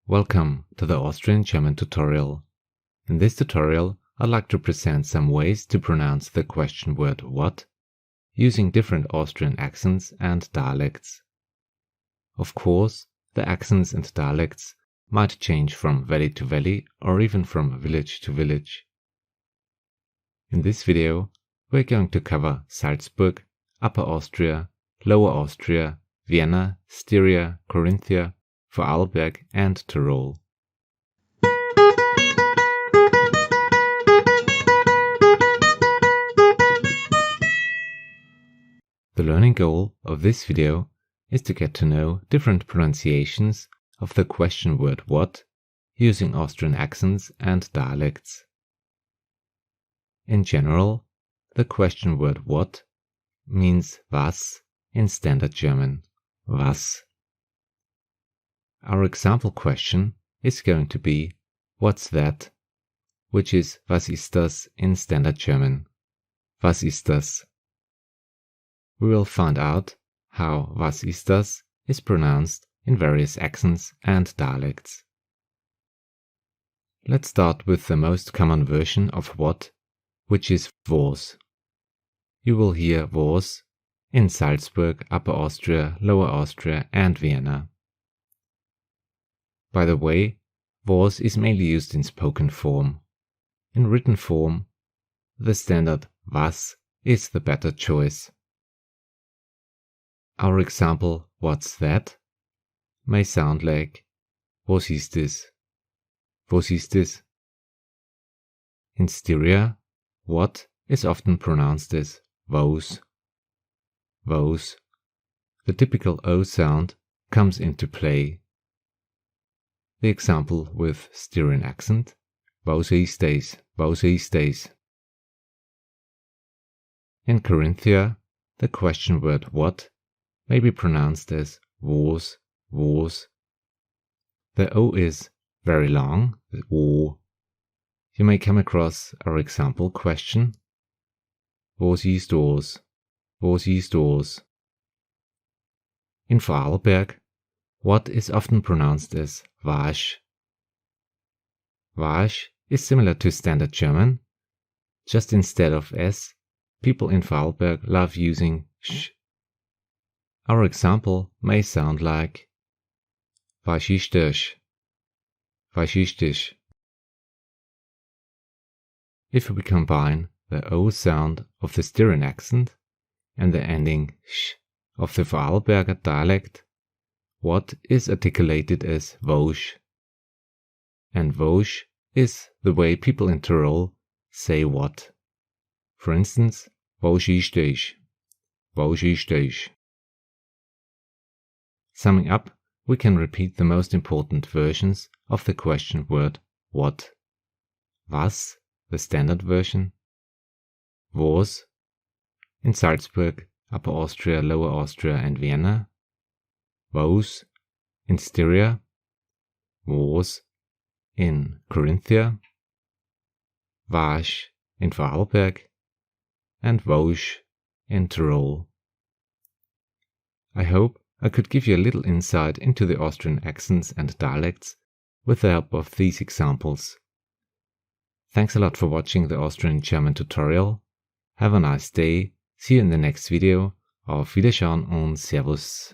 Welcome to the Austrian German tutorial. In this tutorial, I'd like to present some ways to pronounce the question word what using different Austrian accents and dialects. Of course, the accents and dialects might change from valley to valley or even from village to village. In this video, we're going to cover Salzburg, Upper Austria, Lower Austria, Vienna, Styria, Carinthia, Vorarlberg and Tyrol. The learning goal of this video is to get to know different pronunciations of the question word what using Austrian accents and dialects. In general, the question word what means was in Standard German, was. Our example question is going to be what's that, which is was ist das in Standard German, was ist das. We will find out how was ist das is pronounced in various accents and dialects. Let's start with the most common version of what, which is was. You will hear was in Salzburg, Upper Austria, Lower Austria and Vienna. By the way, was is mainly used in spoken form. In written form, the standard was is the better choice. Our example what's that may sound like was ist das? Was ist das? In Styria, what is often pronounced as was. Was. The typical O sound comes into play. The example with Styrian accent, was ist das, was ist das. In Carinthia, the question word what may be pronounced as was, was. The O is very long, o. You may come across our example question, was ist das, was ist das. In Vorarlberg, what is often pronounced as was. Was is similar to Standard German, just instead of s, people in Vorarlberg love using sh. Our example may sound like was ist das? Was ist das? If we combine the O sound of the Styrian accent and the ending sh of the Vorarlberger dialect, what is articulated as wosch. And wosch is the way people in Tyrol say what. For instance, wosch ist das? Wosch ist das? Summing up, we can repeat the most important versions of the question word what. Was, the standard version. Was, in Salzburg, Upper Austria, Lower Austria and Vienna. Was, in Styria. Was, in Carinthia. Was, in Vorarlberg. And wosch, in Tyrol. I hope I could give you a little insight into the Austrian accents and dialects with the help of these examples. Thanks a lot for watching the Austrian German tutorial. Have a nice day. See you in the next video. Auf Wiederschauen und Servus.